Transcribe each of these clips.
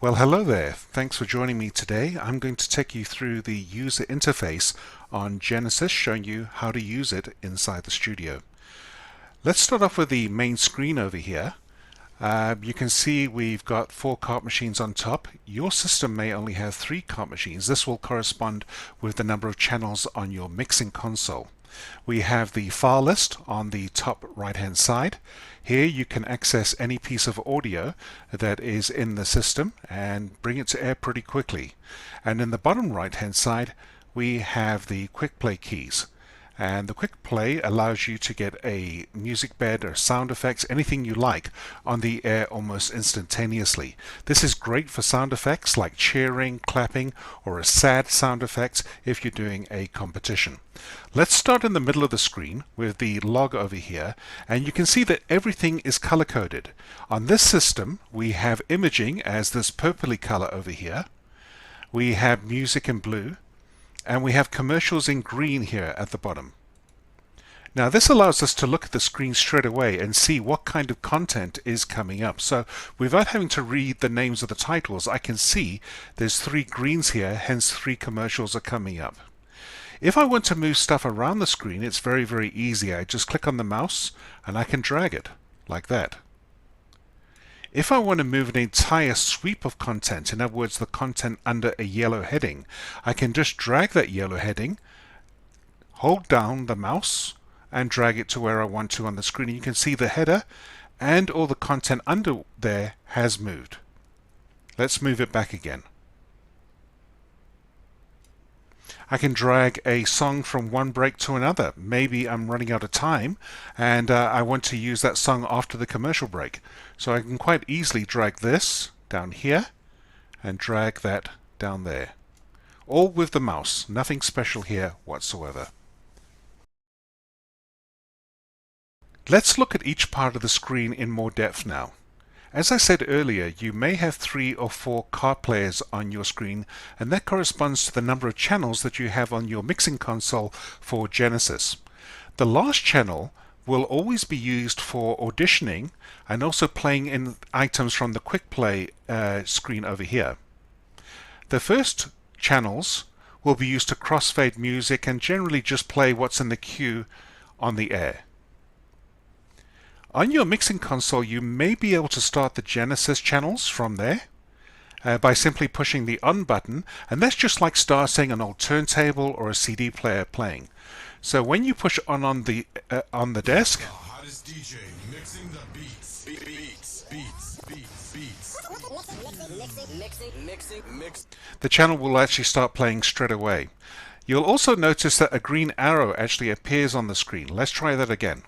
Well, hello there. Thanks for joining me today. I'm going to take you through the user interface on Genesys, showing you how to use it inside the studio. Let's start off with the main screen over here. You can see we've got 4 cart machines on top. Your system may only have 3 cart machines. This will correspond with the number of channels on your mixing console. We have the file list on the top right hand side. Here you can access any piece of audio that is in the system and bring it to air pretty quickly. And in the bottom right hand side we have the quick play keys. And the quick play allows you to get a music bed or sound effects, anything you like, on the air almost instantaneously. This is great for sound effects like cheering, clapping, or a sad sound effect if you're doing a competition. Let's start in the middle of the screen with the log over here, and you can see that everything is color coded. On this system we have imaging as this purpley color over here. We have music in blue. And we have commercials in green here at the bottom. Now this allows us to look at the screen straight away and see what kind of content is coming up. So without having to read the names of the titles, I can see there's 3 greens here, hence 3 commercials are coming up. If I want to move stuff around the screen, it's very easy. I just click on the mouse and I can drag it like that. If I want to move an entire sweep of content, in other words the content under a yellow heading, I can just drag that yellow heading, hold down the mouse and drag it to where I want to on the screen. You can see the header and all the content under there has moved. Let's move it back again. I can drag a song from one break to another. Maybe I'm running out of time and I want to use that song after the commercial break. So I can quite easily drag this down here and drag that down there. All with the mouse. Nothing special here whatsoever. Let's look at each part of the screen in more depth now. As I said earlier, you may have 3 or 4 cart players on your screen, and that corresponds to the number of channels that you have on your mixing console for Genesys. The last channel will always be used for auditioning and also playing in items from the quick play screen over here. The first channels will be used to crossfade music and generally just play what's in the queue on the air. On your mixing console you may be able to start the Genesys channels from there by simply pushing the on button, and that's just like starting an old turntable or a CD player playing. So when you push on the desk, the channel will actually start playing straight away. You'll also notice that a green arrow actually appears on the screen. Let's try that again.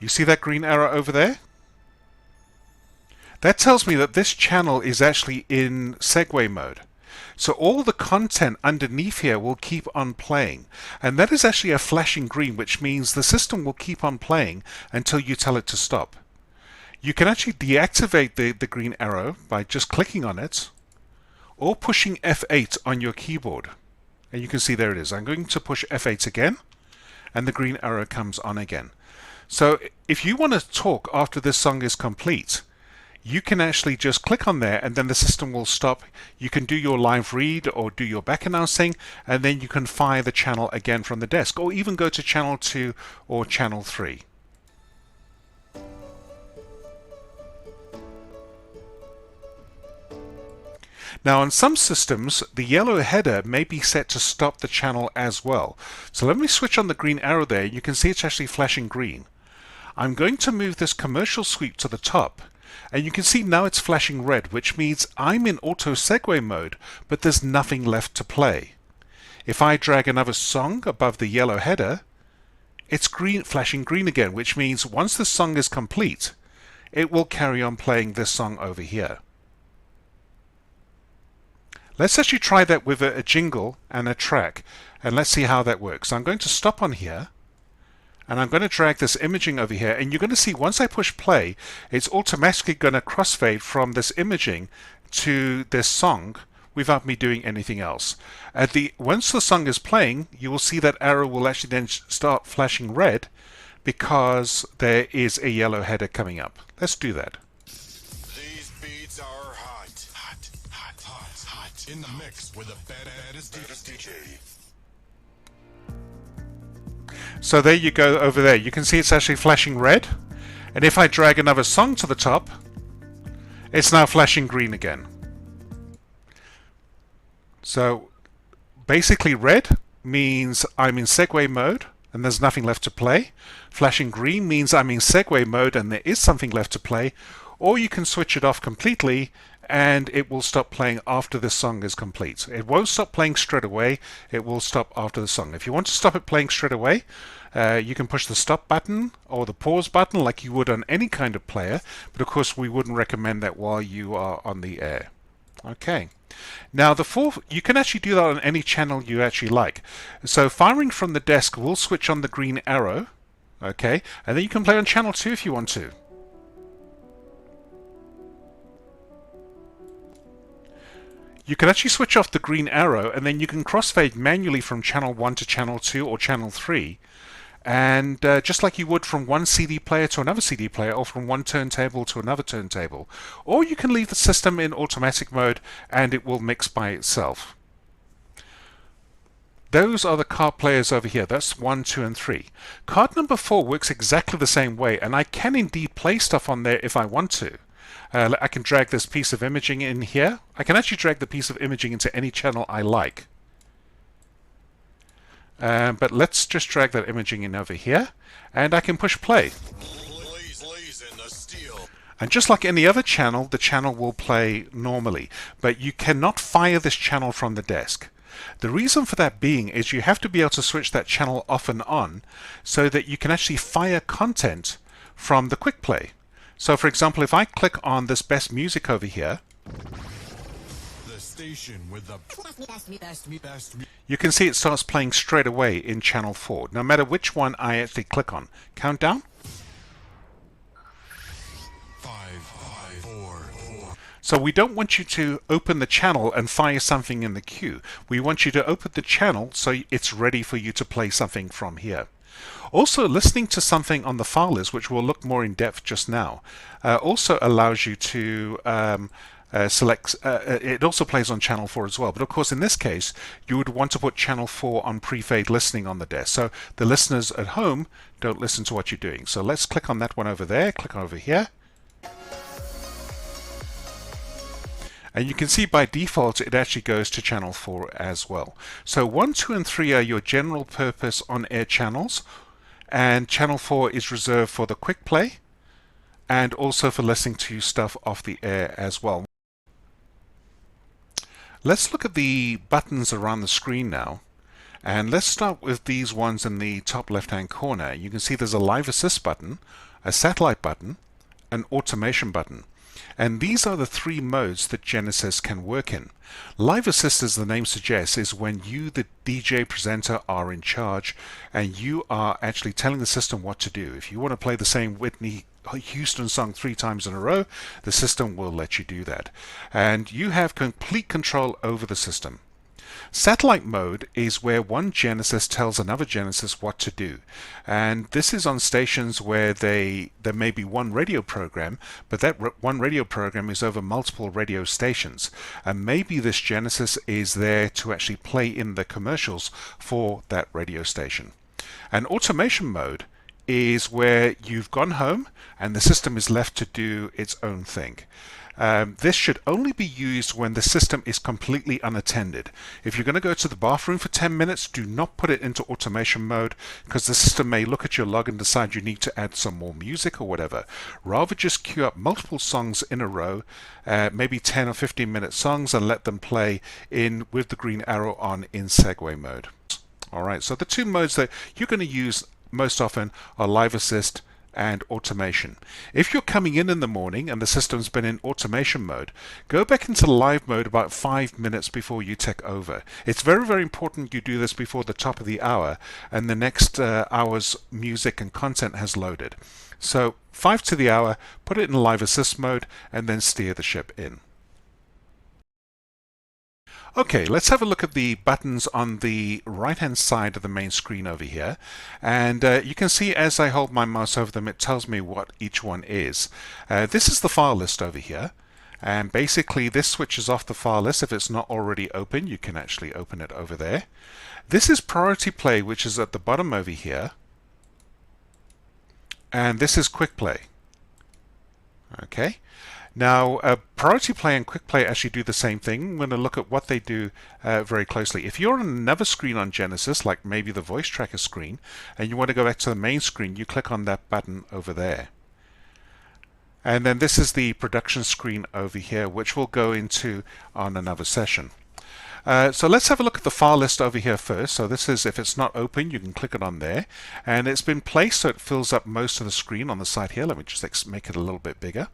You see that green arrow over there? That tells me that this channel is actually in segue mode. So all the content underneath here will keep on playing. And that is actually a flashing green, which means the system will keep on playing until you tell it to stop. You can actually deactivate the green arrow by just clicking on it or pushing F8 on your keyboard. And you can see there it is. I'm going to push F8 again and the green arrow comes on again. So if you want to talk after this song is complete, you can actually just click on there and then the system will stop. You can do your live read or do your back announcing, and then you can fire the channel again from the desk or even go to channel 2 or channel 3. Now on some systems the yellow header may be set to stop the channel as well. So let me switch on the green arrow there. You can see it's actually flashing green. I'm going to move this commercial sweep to the top, and you can see now it's flashing red, which means I'm in auto segue mode, but there's nothing left to play. If I drag another song above the yellow header, it's flashing green again, which means once the song is complete, it will carry on playing this song over here. Let's actually try that with a jingle and a track, and let's see how that works. I'm going to stop on here, and I'm going to drag this imaging over here, and you're going to see once I push play, it's automatically going to crossfade from this imaging to this song without me doing anything else. Once the song is playing, you will see that arrow will actually then start flashing red because there is a yellow header coming up. Let's do that. In the mix with the baddest DJ. So there you go over there. You can see it's actually flashing red. And if I drag another song to the top, it's now flashing green again. So basically red means I'm in segue mode and there's nothing left to play. Flashing green means I'm in segue mode and there is something left to play. Or you can switch it off completely and it will stop playing after the song is complete. It won't stop playing straight away, it will stop after the song. If you want to stop it playing straight away, you can push the stop button or the pause button like you would on any kind of player, but of course we wouldn't recommend that while you are on the air. Okay. Now you can actually do that on any channel you actually like. So firing from the desk will switch on the green arrow, okay, and then you can play on channel 2 if you want to. You can actually switch off the green arrow and then you can crossfade manually from channel 1 to channel 2 or channel 3. And just like you would from one CD player to another CD player or from one turntable to another turntable. Or you can leave the system in automatic mode and it will mix by itself. Those are the card players over here. That's 1, 2, and 3. Card number 4 works exactly the same way, and I can indeed play stuff on there if I want to. I can drag this piece of imaging in here. I can actually drag the piece of imaging into any channel I like. But let's just drag that imaging in over here, and I can push play. And just like any other channel, the channel will play normally, but you cannot fire this channel from the desk. The reason for that being is you have to be able to switch that channel off and on so that you can actually fire content from the quick play. So for example, if I click on this best music over here, the station with the best. You can see it starts playing straight away in channel 4, no matter which one I actually click on. Countdown. 5, 4. So we don't want you to open the channel and fire something in the queue. We want you to open the channel so it's ready for you to play something from here. Also, listening to something on the file list, which we'll look more in depth just now, also allows you to select. It also plays on channel 4 as well, but of course in this case you would want to put channel 4 on pre-fade listening on the desk, so the listeners at home don't listen to what you're doing. So let's click on that one over there, click over here. And you can see by default it actually goes to channel 4 as well. So 1, 2, and 3 are your general purpose on-air channels, and channel 4 is reserved for the quick play and also for listening to stuff off the air as well. Let's look at the buttons around the screen now, and let's start with these ones in the top left hand corner. You can see there's a live assist button, a satellite button, an automation button. And these are the 3 modes that Genesys can work in. Live Assist, as the name suggests, is when you, the DJ presenter, are in charge and you are actually telling the system what to do. If you want to play the same Whitney Houston song 3 times in a row, the system will let you do that. And you have complete control over the system. Satellite mode is where one Genesys tells another Genesys what to do, and this is on stations where there may be one radio program, but that one radio program is over multiple radio stations, and maybe this Genesys is there to actually play in the commercials for that radio station. And automation mode is where you've gone home and the system is left to do its own thing. This should only be used when the system is completely unattended. If you're going to go to the bathroom for 10 minutes, do not put it into automation mode, because the system may look at your log and decide you need to add some more music or whatever. Rather just queue up multiple songs in a row, maybe 10 or 15-minute songs, and let them play in with the green arrow on in segue mode. Alright, so the 2 modes that you're going to use most often are live assist and automation. If you're coming in the morning and the system's been in automation mode, go back into live mode about 5 minutes before you take over. It's very, very important you do this before the top of the hour and the next hour's music and content has loaded. So 5 to the hour, put it in live assist mode and then steer the ship in. Okay, let's have a look at the buttons on the right hand side of the main screen over here, and you can see as I hold my mouse over them it tells me what each one is. This is the file list over here, And basically this switches off the file list. If it's not already open, you can actually open it over there. This is priority play, which is at the bottom over here. And this is quick play. Okay. Now, priority play and quick play actually do the same thing. I'm going to look at what they do very closely. If you're on another screen on Genesys, like maybe the voice tracker screen, and you want to go back to the main screen, you click on that button over there. And then this is the production screen over here, which we'll go into on another session. So let's have a look at the file list over here first. So this is, if it's not open, you can click it on there. And it's been placed so it fills up most of the screen on the side here. Let me just make it a little bit bigger.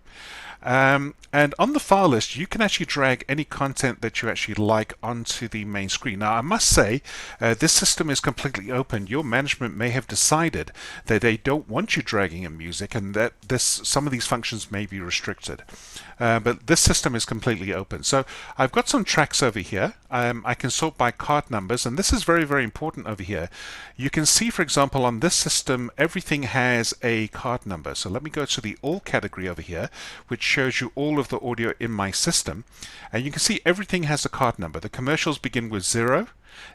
And on the file list, you can actually drag any content that you actually like onto the main screen. Now, I must say, this system is completely open. Your management may have decided that they don't want you dragging in music, and that some of these functions may be restricted. But this system is completely open. So I've got some tracks over here. I can sort by card numbers, and this is very, very important over here. You can see, for example, on this system, everything has a card number. So let me go to the All category over here, which shows you all of the audio in my system. And you can see everything has a card number. The commercials begin with 0.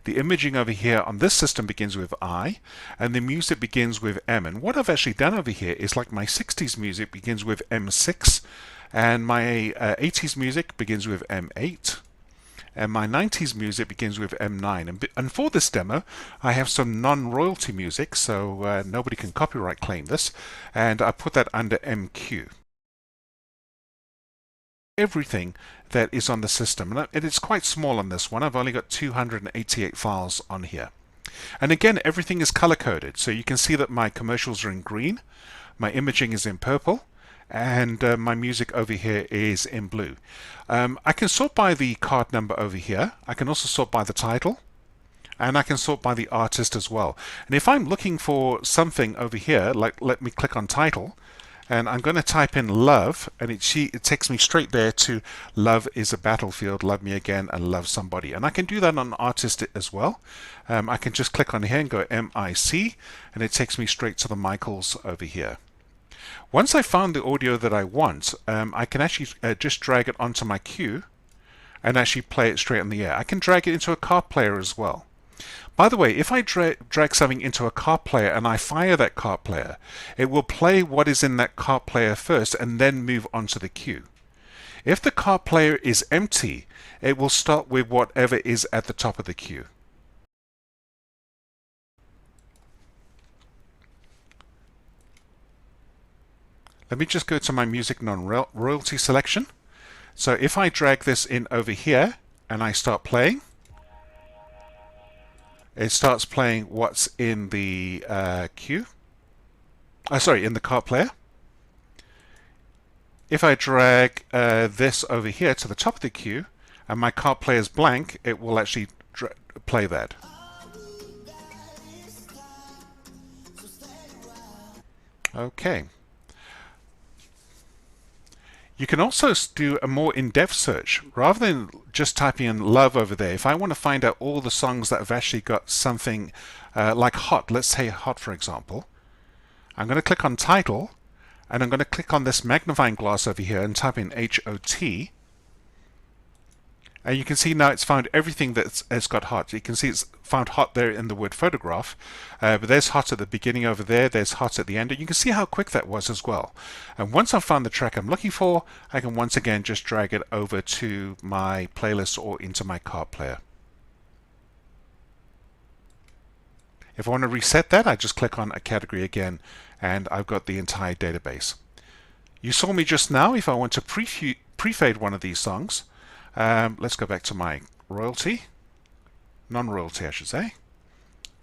The imaging over here on this system begins with I, and the music begins with M. And what I've actually done over here is, like, my 60s music begins with M6, and my 80s music begins with M8, and my 90s music begins with M9. And for this demo, I have some non-royalty music, so nobody can copyright claim this, and I put that under MQ. Everything that is on the system, and it's quite small on this one. I've only got 288 files on here. And again, everything is color-coded, so you can see that my commercials are in green, my imaging is in purple, and my music over here is in blue. I can sort by the card number over here. I can also sort by the title, and I can sort by the artist as well. And if I'm looking for something over here, like, let me click on title, and I'm going to type in love, and it takes me straight there to Love is a Battlefield, Love Me Again, and Love Somebody. And I can do that on artist as well. I can just click on here and go MIC, and it takes me straight to the Michaels over here. Once I've found the audio that I want, I can actually just drag it onto my queue and actually play it straight on the air. I can drag it into a card player as well. By the way, if I drag something into a card player and I fire that card player, it will play what is in that card player first and then move on to the queue. If the card player is empty, it will start with whatever is at the top of the queue. Let me just go to my music non-royalty selection. So if I drag this in over here and I start playing, it starts playing what's in the queue. In the card player. If I drag this over here to the top of the queue and my card player is blank, it will actually play that. Okay. You can also do a more in-depth search. Rather than just typing in love over there, if I want to find out all the songs that have actually got something like hot, let's say hot for example, I'm going to click on title, and I'm going to click on this magnifying glass over here and type in HOT. And you can see now it's found everything that's got hot. You can see it's found hot there in the word photograph, but there's hot at the beginning over there, there's hot at the end. You can see how quick that was as well. And once I've found the track I'm looking for, I can once again just drag it over to my playlist or into my card player. If I want to reset that, I just click on a category again, and I've got the entire database. You saw me just now. If I want to pre-fade one of these songs, let's go back to my royalty, non-royalty I should say,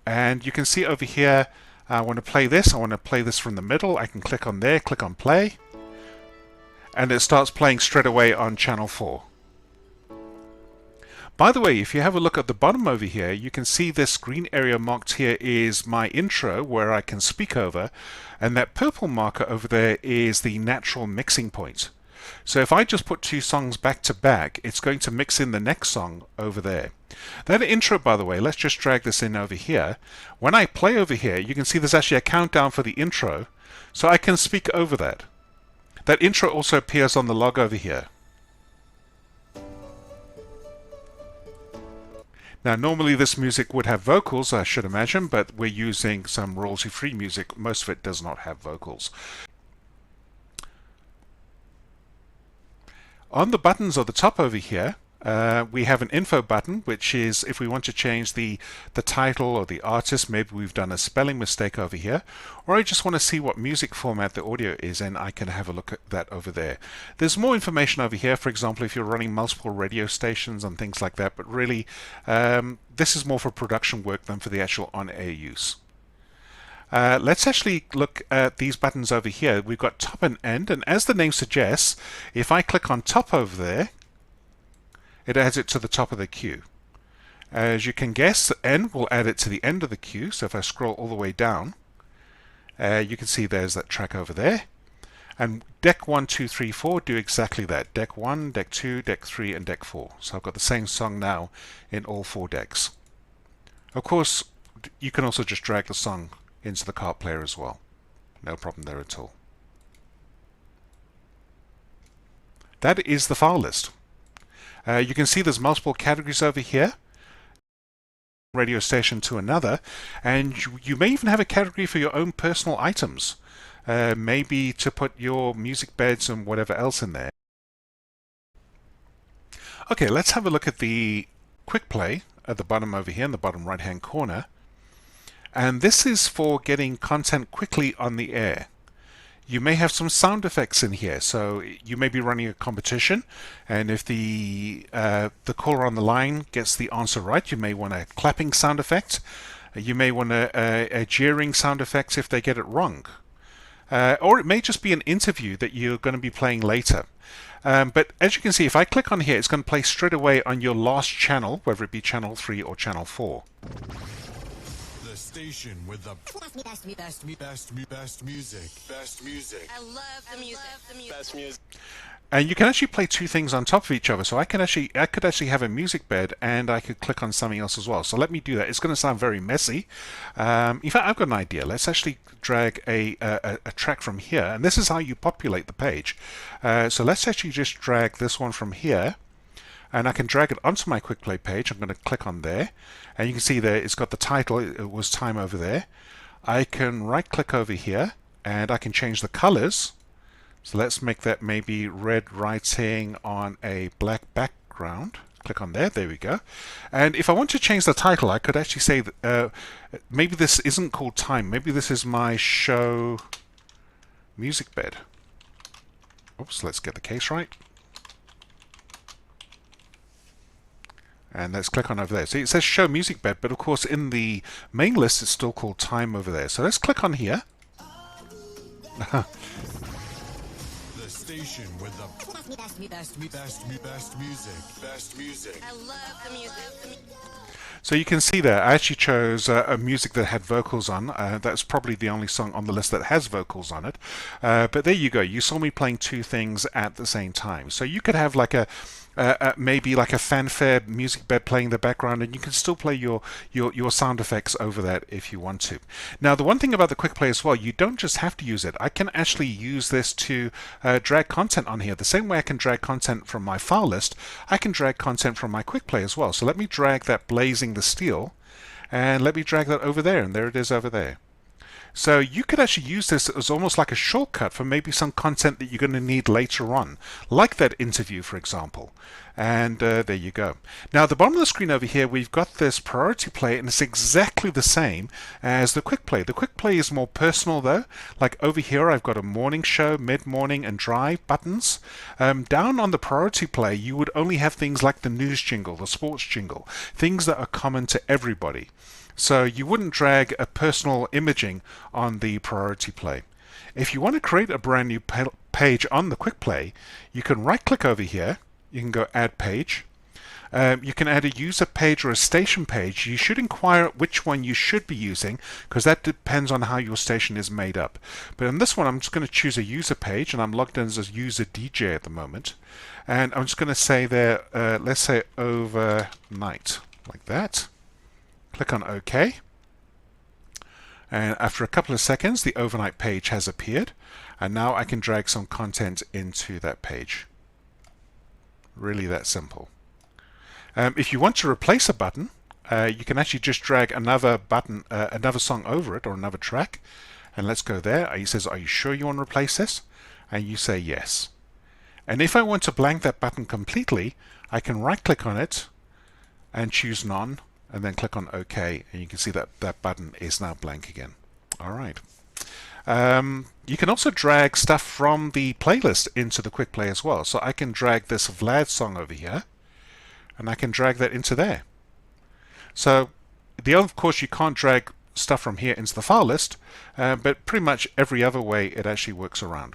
and you can see over here I want to play this. I want to play this from the middle. I can click on there, click on play, and it starts playing straight away on channel 4. By the way, if you have a look at the bottom over here, you can see this green area marked here is my intro where I can speak over, and that purple marker over there is the natural mixing point. So if I just put two songs back to back, it's going to mix in the next song over there. That intro, by the way, let's just drag this in over here. When I play over here, you can see there's actually a countdown for the intro, so I can speak over that. That intro also appears on the log over here. Now, normally this music would have vocals, I should imagine, but we're using some royalty-free music. Most of it does not have vocals. On the buttons at the top over here, we have an info button, which is if we want to change the title or the artist. Maybe we've done a spelling mistake over here, or I just want to see what music format the audio is in. I can have a look at that over there. There's more information over here, for example, if you're running multiple radio stations and things like that, but really this is more for production work than for the actual on-air use. Let's actually look at these buttons over here. We've got top and end, and as the name suggests, if I click on top over there, it adds it to the top of the queue. As you can guess, end will add it to the end of the queue. So if I scroll all the way down, you can see there's that track over there. And deck 1, 2, 3, 4 do exactly that. Deck 1, deck 2, deck 3, and deck 4. So I've got the same song now in all 4 decks. Of course, you can also just drag the song into the cart player as well. No problem there at all. That is the file list. You can see there's multiple categories over here, radio station to another, and you may even have a category for your own personal items, maybe to put your music beds and whatever else in there. Okay, let's have a look at the quick play at the bottom over here in the bottom right hand corner. And this is for getting content quickly on the air. You may have some sound effects in here, so you may be running a competition, and if the caller on the line gets the answer right, you may want a clapping sound effect. You may want a jeering sound effect if they get it wrong. Or it may just be an interview that you're going to be playing later. But as you can see, if I click on here, it's going to play straight away on your last channel, whether it be channel 3 or channel 4. Station with the best music. Best music. I love the music. Best music. And you can actually play two things on top of each other. So I could actually have a music bed, and I could click on something else as well. So let me do that. It's going to sound very messy. In fact, I've got an idea. Let's actually drag a track from here, and this is how you populate the page. So let's actually just drag this one from here. And I can drag it onto my quick play page. I'm going to click on there, and you can see there it's got the title. It was time over there. I can right click over here, and I can change the colors. So let's make that maybe red writing on a black background. Click on there. There we go. And if I want to change the title, I could actually say that, maybe this isn't called time. Maybe this is my show music bed. Oops, let's get the case right. And let's click on over there. So it says show music bed, but of course in the main list it's still called time over there. So let's click on here. The station with the best music. Best music. I love the music. So you can see there, I actually chose a music that had vocals on. That's probably the only song on the list that has vocals on it. But there you go. You saw me playing two things at the same time. So you could have like maybe like a fanfare music bed playing in the background, and you can still play your sound effects over that if you want to. Now, the one thing about the quick play as well, you don't just have to use it. I can actually use this to drag content on here. The same way I can drag content from my file list, I can drag content from my quick play as well. So let me drag that Blazing the Steel, and let me drag that over there, and there it is over there. So you could actually use this as almost like a shortcut for maybe some content that you're going to need later on, like that interview, for example. And there you go. Now, at the bottom of the screen over here, we've got this priority play, and it's exactly the same as the quick play. The quick play is more personal, though. Like over here, I've got a morning show, mid-morning, and drive buttons. Down on the priority play, you would only have things like the news jingle, the sports jingle, things that are common to everybody. So you wouldn't drag a personal imaging on the priority play. If you want to create a brand new page on the quick play, you can right click over here. You can go add page. You can add a user page or a station page. You should inquire which one you should be using, because that depends on how your station is made up. But in this one, I'm just going to choose a user page, and I'm logged in as a user DJ at the moment. And I'm just going to say there, let's say overnight, like that. Click on OK, and after a couple of seconds the overnight page has appeared, and now I can drag some content into that page. Really that simple. If you want to replace a button, you can actually just drag another button, another song over it, or another track. And let's go there. He says, are you sure you want to replace this? And you say yes. And if I want to blank that button completely, I can right click on it and choose none, and then click on OK, and you can see that that button is now blank again. All right. You can also drag stuff from the playlist into the quick play as well. So I can drag this Vlad song over here, and I can drag that into there. So of course you can't drag stuff from here into the file list, but pretty much every other way it actually works around.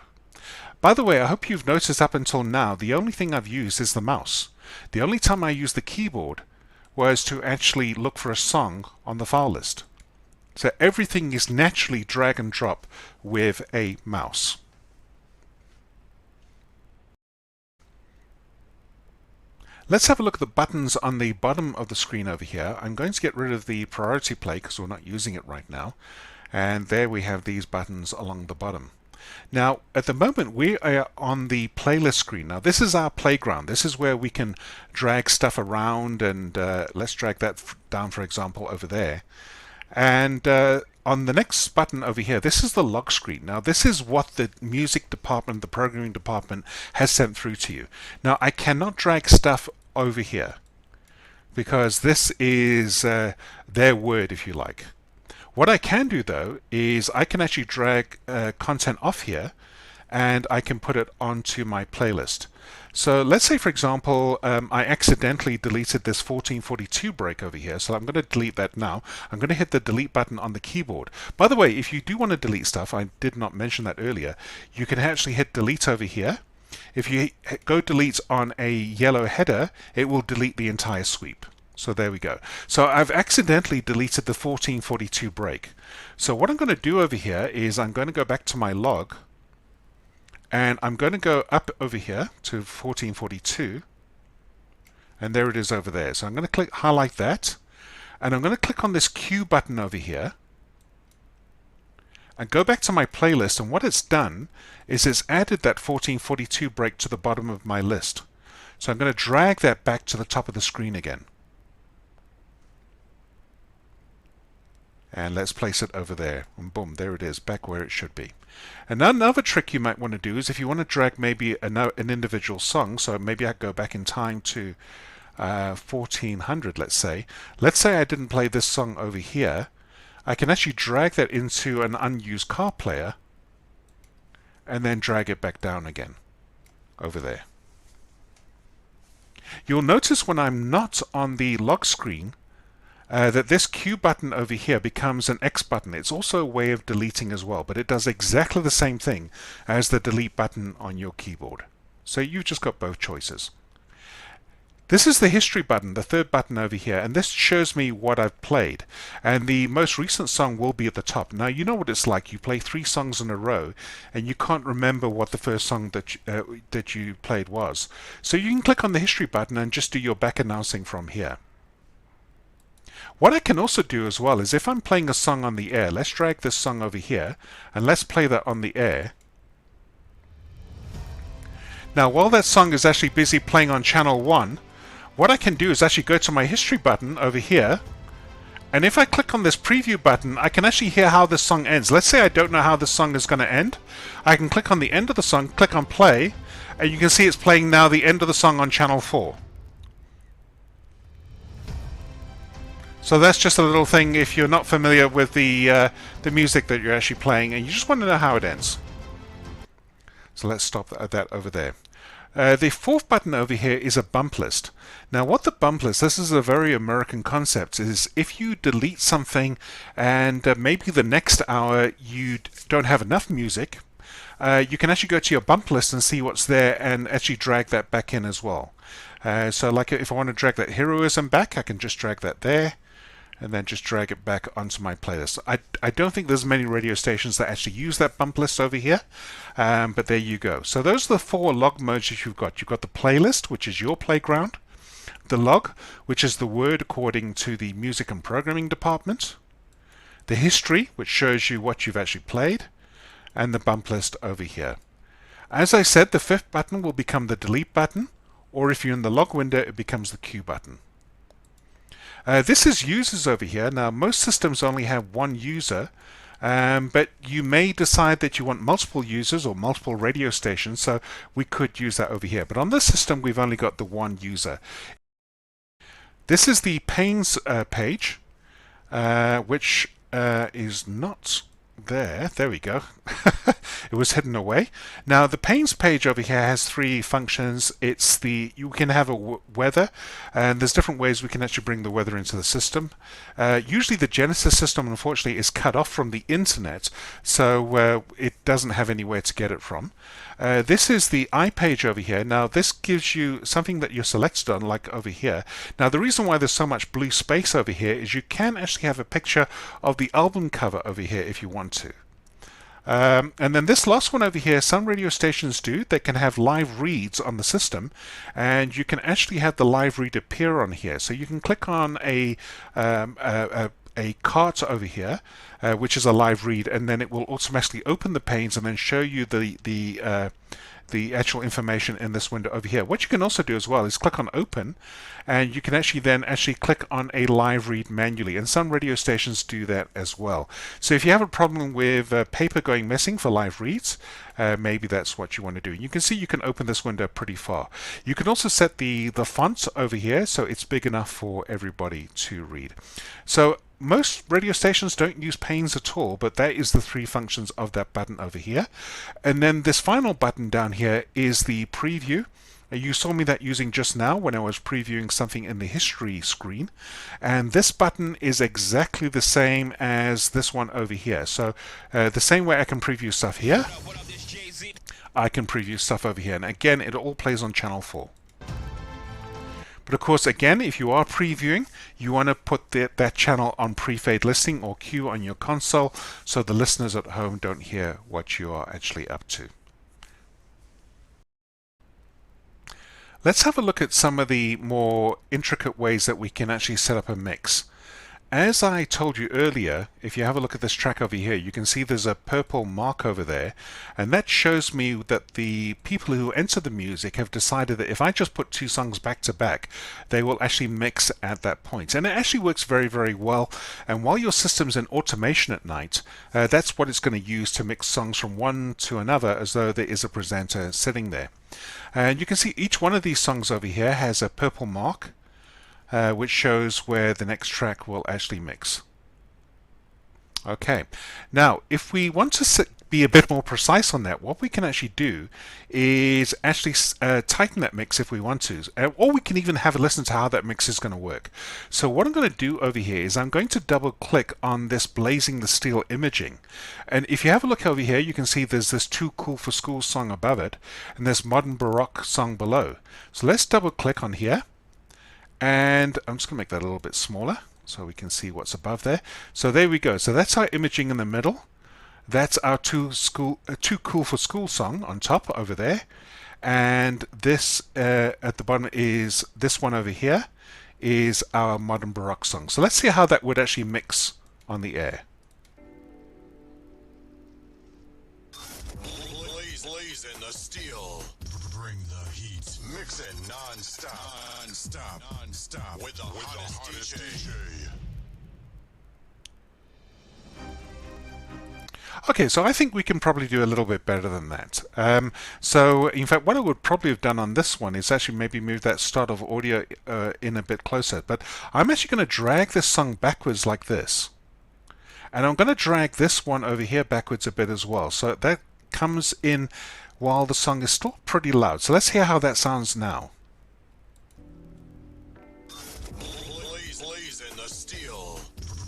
By the way, I hope you've noticed up until now, the only thing I've used is the mouse. The only time I used the keyboard was to actually look for a song on the file list. So everything is naturally drag and drop with a mouse. Let's have a look at the buttons on the bottom of the screen over here. I'm going to get rid of the priority play because we're not using it right now. And there we have these buttons along the bottom. Now, at the moment, we are on the playlist screen. Now, this is our playground. This is where we can drag stuff around, and let's drag that down, for example, over there. And on the next button over here, this is the log screen. Now, this is what the music department, the programming department, has sent through to you. Now, I cannot drag stuff over here because this is their word, if you like. What I can do though is I can actually drag content off here and I can put it onto my playlist. So let's say, for example, I accidentally deleted this 1442 break over here, so I'm going to delete that now. I'm going to hit the delete button on the keyboard. By the way, if you do want to delete stuff, I did not mention that earlier, you can actually hit delete over here. If you go delete on a yellow header, it will delete the entire sweep. So there we go. So I've accidentally deleted the 1442 break. So what I'm going to do over here is I'm going to go back to my log, and I'm going to go up over here to 1442, and there it is over there. So I'm going to highlight that, and I'm going to click on this Q button over here and go back to my playlist, and what it's done is it's added that 1442 break to the bottom of my list. So I'm going to drag that back to the top of the screen again. And let's place it over there, and boom, there it is, back where it should be. And another trick you might want to do is if you want to drag maybe an individual song, so maybe I go back in time to 1400, let's say I didn't play this song over here, I can actually drag that into an unused car player and then drag it back down again over there. You'll notice when I'm not on the log screen that this Q button over here becomes an X button. It's also a way of deleting as well, but it does exactly the same thing as the delete button on your keyboard. So you've just got both choices. This is the history button, the third button over here, and this shows me what I've played. And the most recent song will be at the top. Now, you know what it's like. You play 3 songs in a row, and you can't remember what the first song that you played was. So you can click on the history button and just do your back announcing from here. What I can also do as well is if I'm playing a song on the air, let's drag this song over here, and let's play that on the air. Now, while that song is actually busy playing on channel 1, what I can do is actually go to my history button over here, and if I click on this preview button, I can actually hear how this song ends. Let's say I don't know how this song is going to end. I can click on the end of the song, click on play, and you can see it's playing now the end of the song on channel 4. So that's just a little thing if you're not familiar with the music that you're actually playing and you just want to know how it ends. So let's stop that over there. The fourth button over here is a bump list. Now what the bump list, this is a very American concept, is if you delete something and maybe the next hour you don't have enough music, you can actually go to your bump list and see what's there and actually drag that back in as well. So like if I want to drag that heroism back, I can just drag that there and then just drag it back onto my playlist. I don't think there's many radio stations that actually use that bump list over here, but there you go. So those are the 4 log modes that you've got. You've got the playlist, which is your playground, the log, which is the word according to the music and programming department, the history, which shows you what you've actually played, and the bump list over here. As I said, the 5th button will become the delete button, or if you're in the log window, it becomes the Q button. This is users over here. Now, most systems only have one user, but you may decide that you want multiple users or multiple radio stations, so we could use that over here. But on this system, we've only got the one user. This is the panes page, which is not there. There we go. It was hidden away. Now the panes page over here has three functions. It's you can have a weather, and there's different ways we can actually bring the weather into the system. Usually the Genesys system, unfortunately, is cut off from the internet, so it doesn't have anywhere to get it from. This is the I page over here. Now this gives you something that you're selected on, like over here. Now the reason why there's so much blue space over here is you can actually have a picture of the album cover over here if you want to. And then this last one over here, some radio stations do. They can have live reads on the system, and you can actually have the live read appear on here. So you can click on a cart over here, which is a live read, and then it will automatically open the panes and then show you the actual information in this window over here. What you can also do as well is click on open, and you can actually then click on a live read manually, and some radio stations do that as well. So if you have a problem with paper going missing for live reads, maybe that's what you want to do. You can see you can open this window pretty far. You can also set the font over here so it's big enough for everybody to read. So most radio stations don't use panes at all, but that is the three functions of that button over here. And then this final button down here is the preview. You saw me that using just now when I was previewing something in the history screen. And this button is exactly the same as this one over here. So the same way I can preview stuff here, I can preview stuff over here. And again, it all plays on channel 4. But of course, again, if you are previewing, you want to put that channel on pre-fade listening or queue on your console so the listeners at home don't hear what you are actually up to. Let's have a look at some of the more intricate ways that we can actually set up a mix. As I told you earlier, if you have a look at this track over here, you can see there's a purple mark over there, and that shows me that the people who enter the music have decided that if I just put two songs back to back, they will actually mix at that point. And it actually works very, very well. And while your system's in automation at night, that's what it's going to use to mix songs from one to another as though there is a presenter sitting there. And you can see each one of these songs over here has a purple mark, which shows where the next track will actually mix. Okay, now if we want to be a bit more precise on that, what we can actually do is actually tighten that mix if we want to, or we can even have a listen to how that mix is going to work. So what I'm going to do over here is I'm going to double click on this Blazing the Steel imaging, and if you have a look over here, you can see there's this Too Cool for School song above it, and there's Modern Baroque song below. So let's double click on here. And I'm just going to make that a little bit smaller so we can see what's above there. So there we go. So that's our imaging in the middle. That's our Too Cool for School song on top over there. And this at the bottom is this one over here is our Modern Baroque song. So let's see how that would actually mix on the air. Blazing the steel. Bring the heat. Mix it non-stop with the hottest DJ. Okay, so I think we can probably do a little bit better than that. So in fact, what I would probably have done on this one is actually maybe move that start of audio in a bit closer. But I'm actually going to drag this song backwards like this. And I'm going to drag this one over here backwards a bit as well. So that comes in while the song is still pretty loud. So let's hear how that sounds now. Blazing the steel.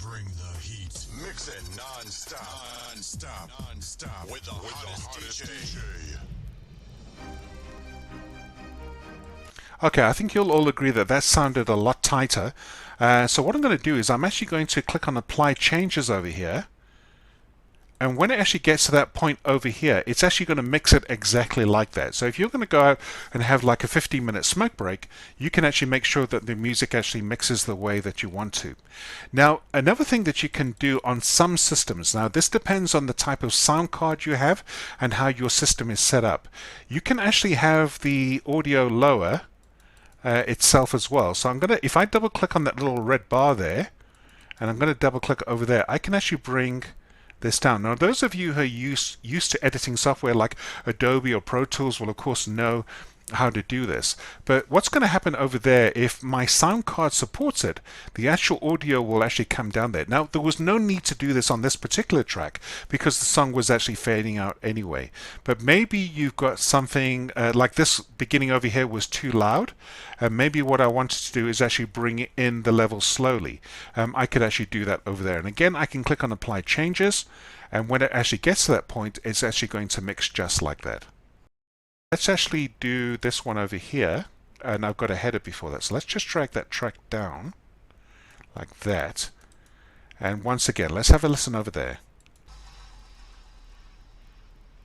Bring the heat. Mix it non-stop with the hottest DJ. Okay, I think you'll all agree that that sounded a lot tighter. So what I'm going to do is I'm actually going to click on Apply Changes over here. And when it actually gets to that point over here, it's actually going to mix it exactly like that. So if you're going to go out and have like a 15-minute smoke break, you can actually make sure that the music actually mixes the way that you want to. Now, another thing that you can do on some systems, now this depends on the type of sound card you have and how your system is set up. You can actually have the audio lower itself as well. So I'm gonna, if I double click on that little red bar there, and I'm going to double click over there, I can actually bring this down. Now, those of you who are used to editing software like Adobe or Pro Tools will of course know how to do this. But what's going to happen over there, if my sound card supports it, the actual audio will actually come down there. Now, there was no need to do this on this particular track because the song was actually fading out anyway. But maybe you've got something like this beginning over here was too loud. Maybe what I wanted to do is actually bring in the level slowly. I could actually do that over there. And again, I can click on Apply Changes. And when it actually gets to that point, it's actually going to mix just like that. Let's actually do this one over here, and I've got a header before that. So let's just drag that track down like that. And once again, let's have a listen over there.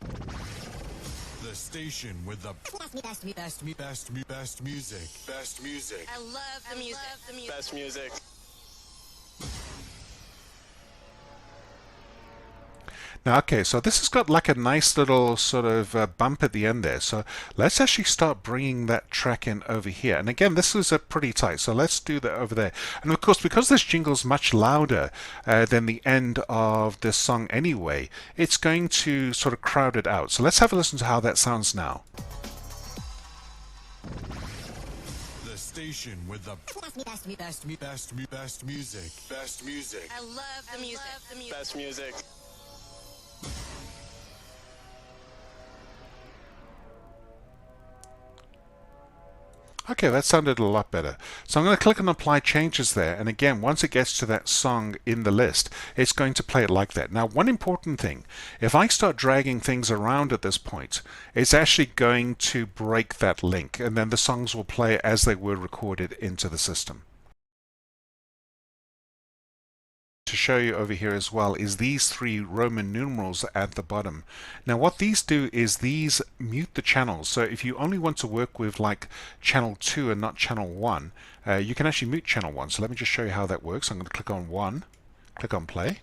The station with the best music. Best music. I love the music. Best music. Now, okay, so this has got like a nice little sort of bump at the end there. So let's actually start bringing that track in over here. And again, this is pretty tight, so let's do that over there. And of course, because this jingle's much louder than the end of this song anyway, it's going to sort of crowd it out. So let's have a listen to how that sounds now. The station with the best music. Best music. I love the music. Best music. Okay, that sounded a lot better. So I'm going to click on Apply Changes there, and again, once it gets to that song in the list, it's going to play it like that. Now, one important thing, if I start dragging things around at this point, it's actually going to break that link, and then the songs will play as they were recorded into the system. To show you over here as well is these three Roman numerals at the bottom. Now what these do is these mute the channels. So if you only want to work with like channel 2 and not channel 1, you can actually mute channel 1. So let me just show you how that works. I'm going to click on 1, click on play.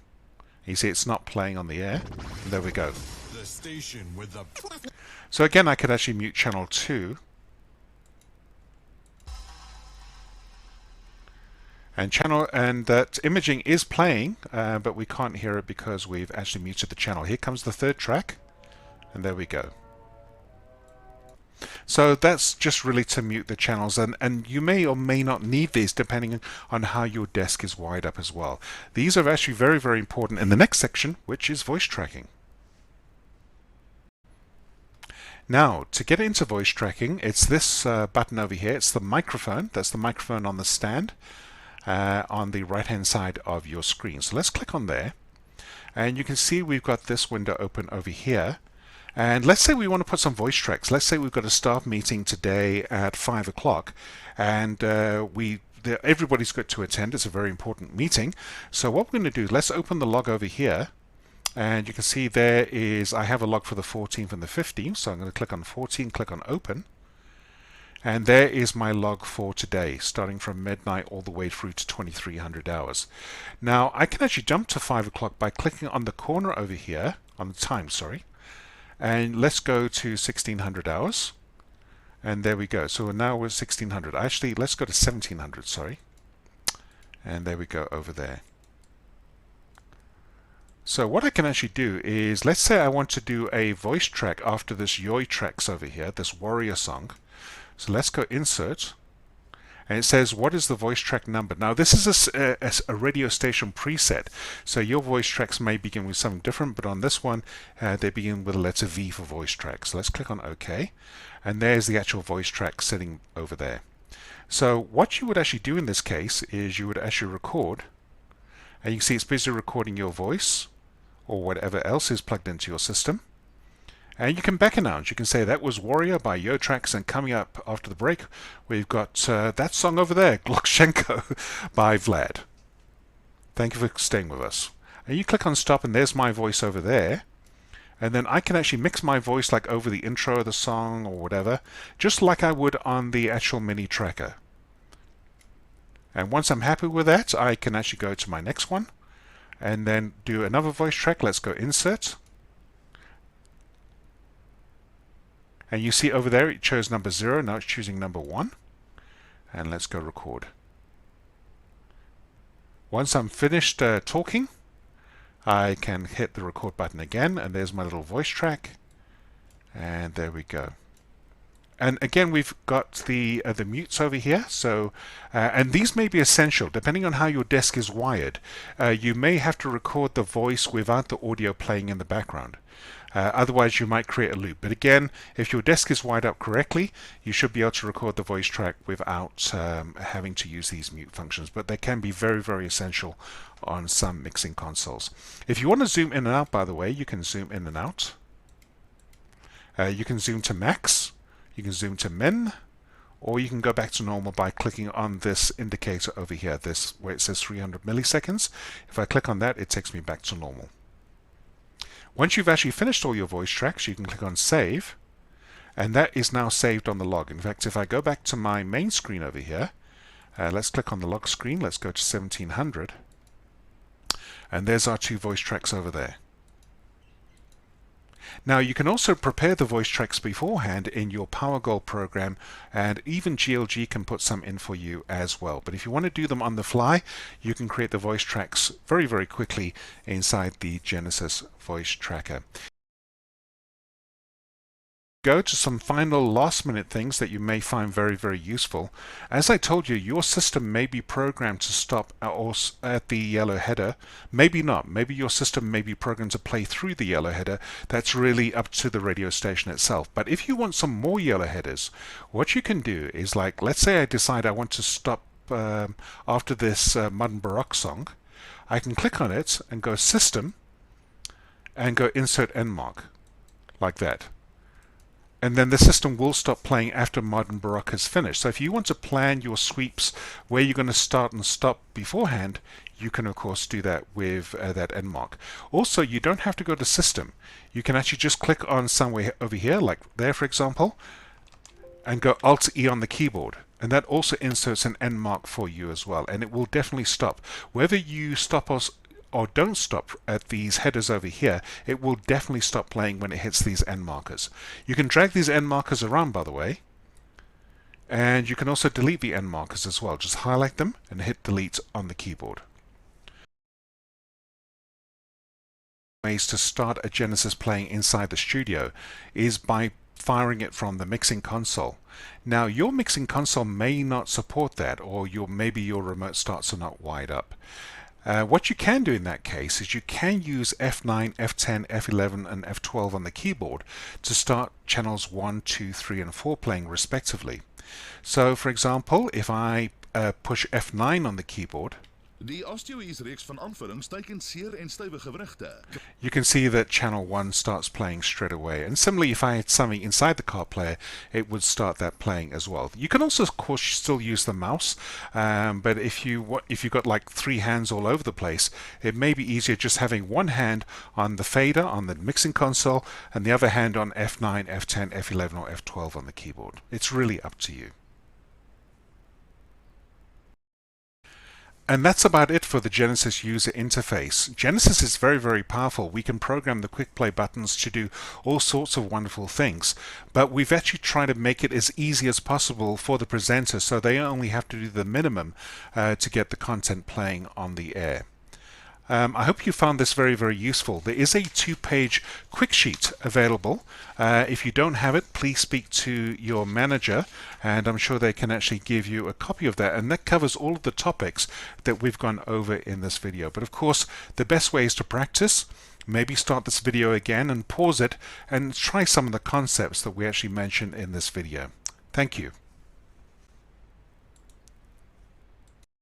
You see it's not playing on the air. And there we go. The station with the So again, I could actually mute channel 2. And that imaging is playing, but we can't hear it because we've actually muted the channel. Here comes the third track, and there we go. So that's just really to mute the channels, and you may or may not need these depending on how your desk is wired up as well. These are actually very, very important in the next section, which is voice tracking. Now, to get into voice tracking, it's this button over here. It's the microphone. That's the microphone on the stand. On the right hand side of your screen. So let's click on there, and you can see we've got this window open over here. And let's say we want to put some voice tracks. Let's say we've got a staff meeting today at 5 o'clock, and everybody's got to attend. It's a very important meeting. So what we're going to do, let's open the log over here, and you can see there is, I have a log for the 14th and the 15th. So I'm going to click on 14, click on open. And there is my log for today, starting from midnight all the way through to 2300 hours. Now, I can actually jump to 5 o'clock by clicking on the corner over here, on the time, sorry. And let's go to 1600 hours. And there we go. So now we're 1600. Actually, let's go to 1700, sorry. And there we go over there. So what I can actually do is, let's say I want to do a voice track after this Yoi tracks over here, this warrior song. So let's go insert, and it says what is the voice track number. Now this is a radio station preset, so your voice tracks may begin with something different, but on this one they begin with the letter V for voice track. So let's click on OK, and there's the actual voice track sitting over there. So what you would actually do in this case is you would actually record, and you can see it's busy recording your voice or whatever else is plugged into your system. And you can back announce. You can say that was Warrior by Yo Tracks, and coming up after the break, we've got that song over there, Glochenko by Vlad. Thank you for staying with us. And you click on stop, and there's my voice over there. And then I can actually mix my voice like over the intro of the song or whatever, just like I would on the actual mini tracker. And once I'm happy with that, I can actually go to my next one and then do another voice track. Let's go insert. And you see over there it chose number 0, now it's choosing number 1. and let's go record. Once I'm finished talking, I can hit the record button again, and there's my little voice track, and there we go. And again, we've got the mutes over here. So, and these may be essential depending on how your desk is wired. You may have to record the voice without the audio playing in the background. Otherwise, you might create a loop. But again, if your desk is wired up correctly, you should be able to record the voice track without having to use these mute functions. But they can be very, very essential on some mixing consoles. If you want to zoom in and out, by the way, you can zoom in and out. You can zoom to max. You can zoom to min, or you can go back to normal by clicking on this indicator over here, this where it says 300 milliseconds. If I click on that, it takes me back to normal. Once you've actually finished all your voice tracks, you can click on save, and that is now saved on the log. In fact, if I go back to my main screen over here, let's click on the log screen, let's go to 1700, and there's our 2 voice tracks over there. Now you can also prepare the voice tracks beforehand in your PowerGoal program, and even GLG can put some in for you as well. But if you want to do them on the fly, you can create the voice tracks very, very quickly inside the Genesys voice tracker. Go to some final last minute things that you may find very, very useful. As I told you, your system may be programmed to stop at the yellow header. Maybe not. Maybe your system may be programmed to play through the yellow header. That's really up to the radio station itself. But if you want some more yellow headers, what you can do is, like, let's say I decide I want to stop after this Modern Baroque song. I can click on it and go System and go Insert End Mark, like that. And then the system will stop playing after Modern Baroque has finished. So if you want to plan your sweeps where you're going to start and stop beforehand, you can of course do that with that end mark. Also, you don't have to go to System. You can actually just click on somewhere over here, like there for example, and go Alt-E on the keyboard. And that also inserts an end mark for you as well. And it will definitely stop. Whether you stop or don't stop at these headers over here, it will definitely stop playing when it hits these end markers. You can drag these end markers around, by the way, and you can also delete the end markers as well. Just highlight them and hit delete on the keyboard. Ways to start a Genesys playing inside the studio is by firing it from the mixing console. Now your mixing console may not support that, or maybe your remote starts are not wired up. What you can do in that case is you can use F9, F10, F11 and F12 on the keyboard to start channels 1, 2, 3 and 4 playing respectively. So for example, if I push F9 on the keyboard, Die osteoïsreeks van aanvullings teiken seer en stywe gewrigte. You can see that channel 1 starts playing straight away. And similarly, if I had something inside the card player, it would start that playing as well. You can also, of course, still use the mouse, but if you've got like 3 hands all over the place, it may be easier just having one hand on the fader on the mixing console and the other hand on F9, F10, F11 or F12 on the keyboard. It's really up to you. And that's about it for the Genesys user interface. Genesys is very, very powerful. We can program the quick play buttons to do all sorts of wonderful things, but we've actually tried to make it as easy as possible for the presenter so they only have to do the minimum to get the content playing on the air. I hope you found this very, very useful. There is a 2-page quick sheet available. If you don't have it, please speak to your manager, and I'm sure they can actually give you a copy of that. And that covers all of the topics that we've gone over in this video. But of course, the best way is to practice. Maybe start this video again and pause it and try some of the concepts that we actually mentioned in this video. Thank you.